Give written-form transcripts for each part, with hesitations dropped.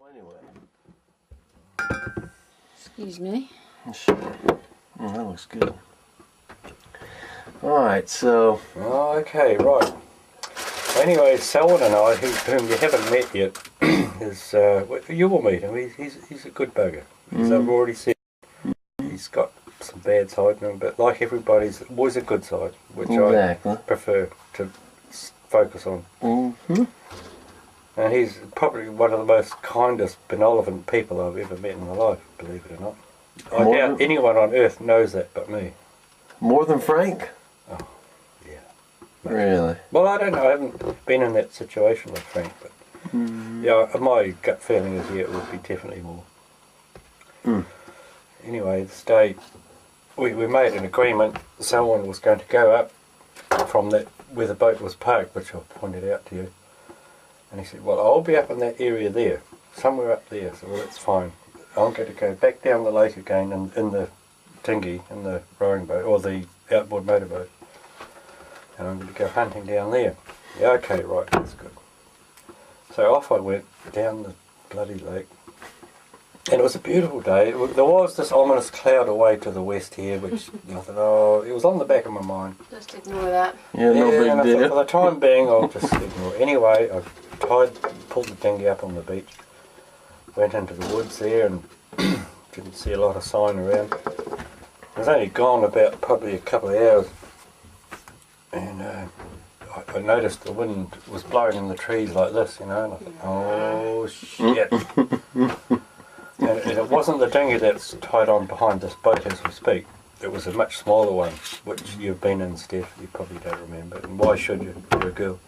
Anyway. Excuse me. Sure. Oh, that looks good. Alright, so... Okay, right. Anyway, Selwyn and I, whom you haven't met yet, is, you will meet him. He's a good bugger. As I've already said, he's got some bad side in him, but like everybody's, always a good side, which I prefer to focus on. Mm-hmm. And he's probably one of the most kindest, benevolent people I've ever met in my life, believe it or not. I doubt anyone on earth knows that but me. More than Frank? Oh, yeah. Really? Well, I don't know. I haven't been in that situation with Frank, but yeah, my gut feeling is it would be definitely more. Anyway, this day we made an agreement. Someone was going to go up from that where the boat was parked, which I pointed out to you. And he said, well, I'll be up in that area there, somewhere up there. So, well, that's fine. I'm going to go back down the lake again in the dinghy, in the rowing boat, or the outboard motorboat. And I'm going to go hunting down there. Yeah, okay, right, that's good. So off I went down the bloody lake. And it was a beautiful day. There was this ominous cloud away to the west here, which I thought, oh, it was on the back of my mind. Just ignore that. Yeah, no big and I deal. thought, for the time being, I'll just ignore it. Anyway, I pulled the dinghy up on the beach, went into the woods there, and didn't see a lot of sign around. I was only gone about probably a couple of hours, and I noticed the wind was blowing in the trees like this, you know, and I thought, oh shit. And it wasn't the dinghy that's tied on behind this boat as we speak. It was a much smaller one, which you've been in, Steph. You probably don't remember. And why should you? You're a girl.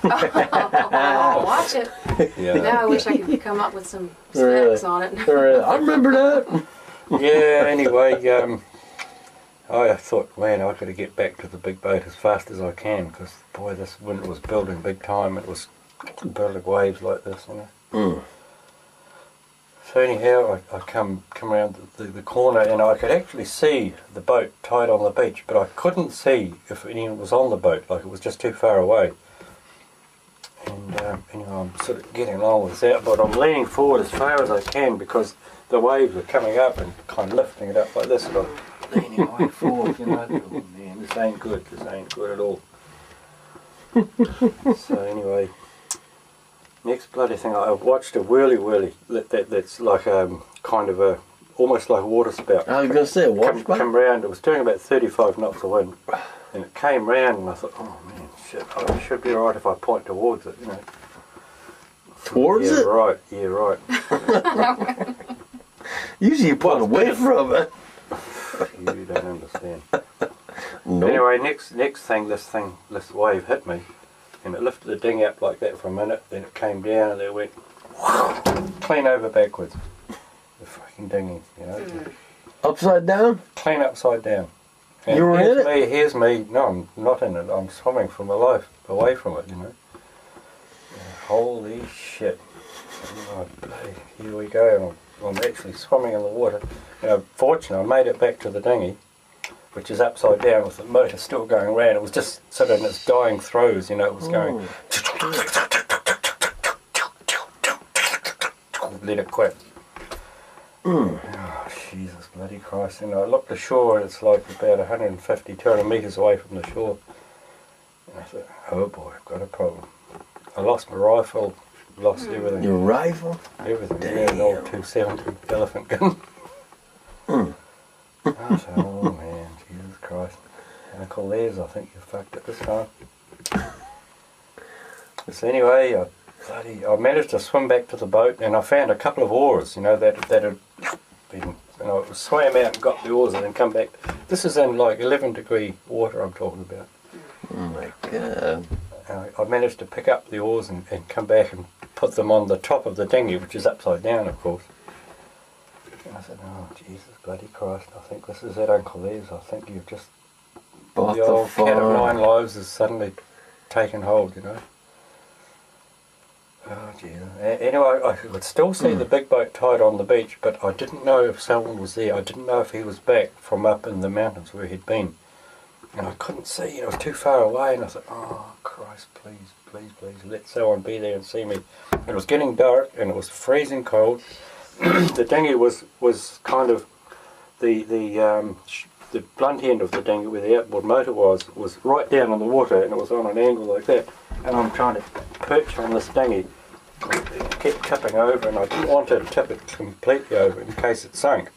Oh, watch it. Yeah. Now I wish I could come up with some specs on it. I remember that. Yeah, anyway, I thought, man, I've got to get back to the big boat as fast as I can, because, boy, this wind was building big time. It was building waves like this, you know. So anyhow, I come around the corner, and I could actually see the boat tied on the beach, but I couldn't see if anyone was on the boat, like it was just too far away. And anyway, I'm sort of getting along with that, but I'm leaning forward as far as I can because the waves are coming up and kind of lifting it up like this, and I'm leaning way forward, you know. Oh man, this ain't good at all. So anyway, next bloody thing, I watched a whirly that's like kind of a, almost like a water spout. I was going to say a water spout? Come round, it was doing about 35 knots of wind, and it came round, and I thought, oh man, shit, I should be alright if I point towards it, you know. Towards it? Yeah, right. Usually you point away from it. You don't understand. Nope. Anyway, next thing, this wave hit me, and it lifted the dinghy up like that for a minute, then it came down and then it went clean over backwards. The fucking dinghy, you know. Upside down? Clean upside down. And you were in it? Here's me, no, I'm not in it, I'm swimming for my life, away from it, you know. Holy shit. Oh, bloody, here we go, and I'm actually swimming in the water. You know, fortunately, I made it back to the dinghy, which is upside down with the motor still going around. It was just sort of in its dying throes, you know, it was going. Let it quit. Oh, Jesus bloody Christ. And I looked ashore, and it's like about 150, 200 metres away from the shore. And I thought, oh boy, I've got a problem. I lost my rifle, lost everything. Your rifle? Everything. Yeah, an old 270 elephant gun. I said, oh man, Jesus Christ. Uncle Les, I think you fucked it this time. So anyway, I managed to swim back to the boat, and I found a couple of oars, you know, that had been, and I swam out and got the oars and then come back. This is in like 11-degree water I'm talking about. Oh my God. I managed to pick up the oars and come back and put them on the top of the dinghy, which is upside down, of course. And I said, oh, Jesus bloody Christ, I think this is it, Uncle Les. I think you've just... Bought the old cat of nine lives has suddenly taken hold, you know. Oh, Jesus. Anyway, I could still see the big boat tied on the beach, but I didn't know if Selwyn was there. I didn't know if he was back from up in the mountains where he'd been. And I couldn't see, it was too far away, and I thought, oh, Christ. Christ, please, please, please, let someone be there and see me. It was getting dark and it was freezing cold. The dinghy was kind of the blunt end of the dinghy where the outboard motor was right down on the water, and it was on an angle like that. And I'm trying to perch on this dinghy. It kept tipping over, and I didn't want to tip it completely over in case it sank,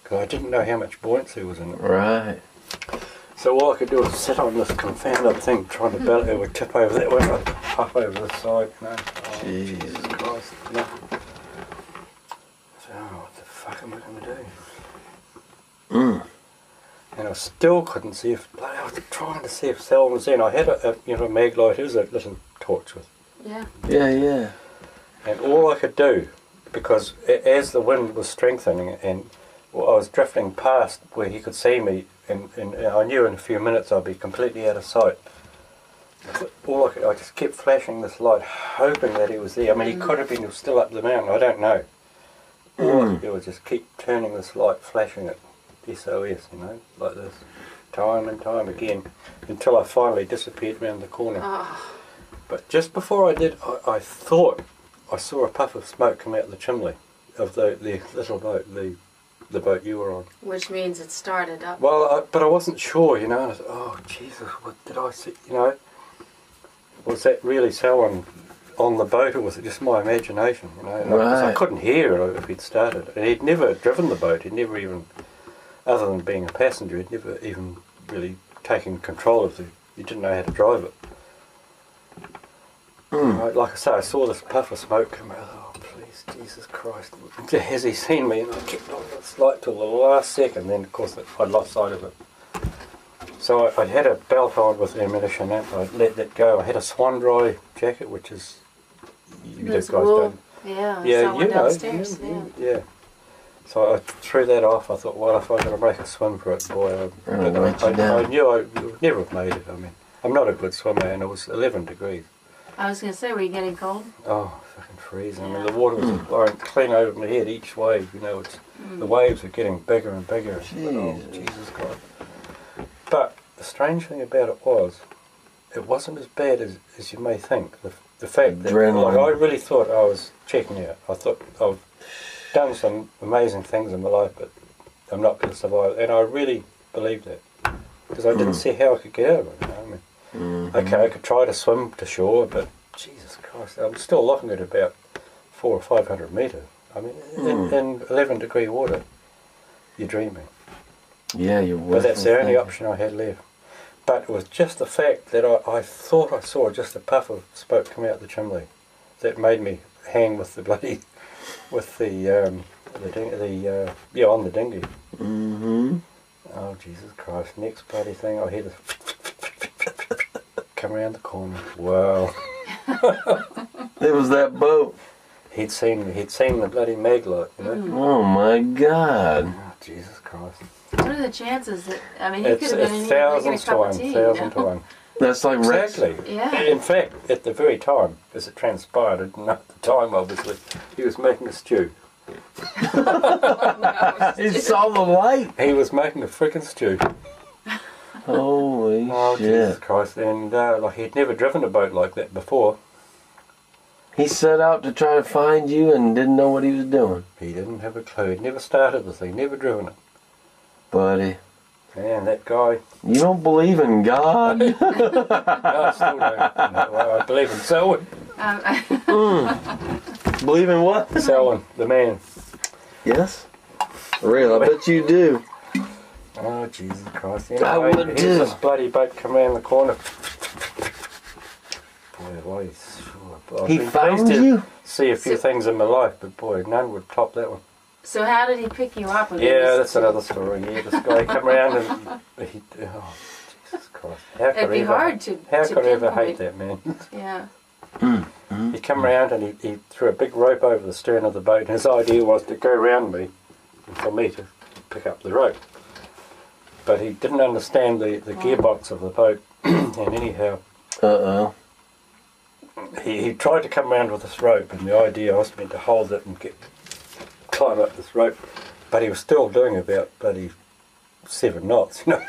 because I didn't know how much buoyancy was in it. Right. So all I could do was sit on this confounded thing, trying to belt it would tip over that way, I'd puff over this side, you know. Oh, Jesus Christ, you know. So, what the fuck am I going to do? And I still couldn't see if, I was trying to see if Selwyn was in. I had a mag light, it was a little torch with. Yeah. Yeah, yeah. And all I could do, because as the wind was strengthening and I was drifting past where he could see me, and I knew in a few minutes I'd be completely out of sight. I just kept flashing this light, hoping that he was there. I mean, he could have been still up the mountain, I don't know. All I could do was just keep turning this light, flashing it, SOS, you know, like this, time and time again, until I finally disappeared around the corner. Oh. But just before I did, I thought I saw a puff of smoke come out the chimney of the little boat, the boat you were on. Which means it started up. Well, but I wasn't sure, you know. And I thought, oh Jesus, what did I see? You know, was that really Selwyn on the boat, or was it just my imagination? You know, because I couldn't hear it if he'd started. And he'd never driven the boat. He'd never even, other than being a passenger, he'd never even really taken control of he didn't know how to drive it. Right, like I say, I saw this puff of smoke come out. Oh, please, Jesus Christ. Has he seen me? And I kept on this light till the last second. Then, of course, I'd lost sight of it. So I had a belt on with ammunition and I let that go. I had a swan dry jacket, which is, you guys don't. Yeah, You downstairs. Yeah. So I threw that off. I thought, well, if I'm going to make a swim for it, boy, I knew I would never have made it. I mean, I'm not a good swimmer, and it was 11 degrees. I was going to say, were you getting cold? Oh, fucking freezing. I mean, the water was blowing clean over my head each wave. You know, the waves were getting bigger and bigger. Oh, Jesus Christ. But the strange thing about it wasn't as bad as you may think. The fact that I really thought I was checking out. I thought I've done some amazing things in my life, but I'm not going to survive. And I really believed that, because I didn't see how I could get out of it. You know? I mean, okay, I could try to swim to shore, but Jesus Christ, I'm still looking at about 400 or 500 metres. I mean, in 11 degree water, you're dreaming. Yeah, you're. But that's the only option I had left. But it was just the fact that I thought I saw just a puff of smoke come out the chimney that made me hang with the bloody, with on the dinghy. Oh, Jesus Christ. Next bloody thing, I hear this come around the corner. Wow. It was that boat. He'd seen the bloody mag light, you know. Oh my God. Oh, Jesus Christ. What are the chances that, I mean, he It's could have been in here making a thousands to cup one, of tea. thousand to one. That's like Exactly. Yeah. In fact, at the very time, as it transpired, I didn't know at the time, obviously, he was making a stew. He saw the light. He was making a freaking stew. Holy Oh, shit. Jesus Christ. And like he'd never driven a boat like that before. He set out to try to find you and didn't know what he was doing. He didn't have a clue. He'd never started the thing, never driven it. Buddy. Man, that guy. You don't believe in God? No, I still don't. No, I believe in Selwyn. Believe in what? Selwyn, the man. Yes? Real, I bet you do. Oh, Jesus Christ. I would here's too. this bloody boat come around the corner. Boy, I've He been found pleased to you? see a few things in my life, but boy, none would top that one. So how did he pick you up? Yeah, that's another story. Yeah, this guy come around and he, oh, Jesus Christ. How It'd be hard to How could I ever hate pinpoint. that man? Yeah. He come around and he threw a big rope over the stern of the boat, and his idea was to go around me and for me to pick up the rope. But he didn't understand the gearbox of the boat, and anyhow, Uh-oh. he tried to come around with this rope, and the idea I was meant to hold it and climb up this rope, but he was still doing about bloody 7 knots, you know.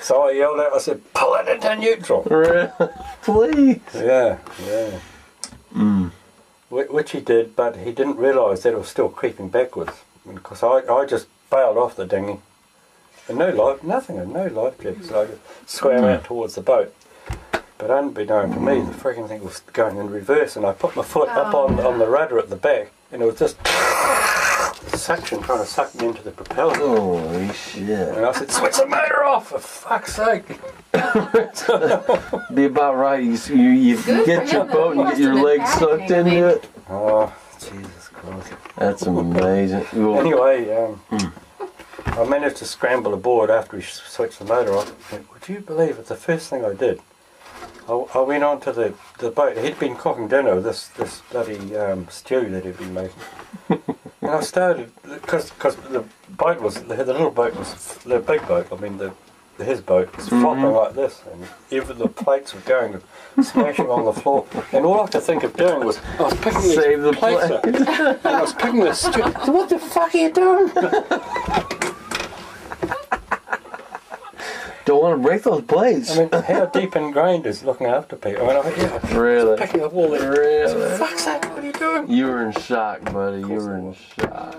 So I yelled out, I said, pull it into neutral. Please. Yeah. Which he did, but he didn't realise that it was still creeping backwards. Because I just bailed off the dinghy. And no life jacket, so I just swam out towards the boat. But unbeknown to me, the freaking thing was going in reverse, and I put my foot up on the rudder at the back, and it was just suction trying to suck me into the propeller. Holy shit. And I said, switch the motor off, for fuck's sake. Be about right. You Good get for your him, boat and though. get your Must have legs been sucked panicking, into it. Oh, Jesus Christ. That's amazing. Well, Anyway, I managed to scramble aboard after we switched the motor off. Would you believe it? The first thing I did, I went on to the boat. He'd been cooking dinner, this bloody stew that he'd been making. And I started, because the boat was, the little boat was, the big boat, I mean his boat was flopping like this, and even the plates were going, smashing on the floor. And all I could think of doing was, I was picking Save the these plates up, and I was picking the stew. So what the fuck are you doing? don't want to break those plates. I mean, how deep ingrained is looking after people? I mean, Really? picking up all the... Really? Fuck's sake, what are you doing? You were in shock, buddy. You were in shock.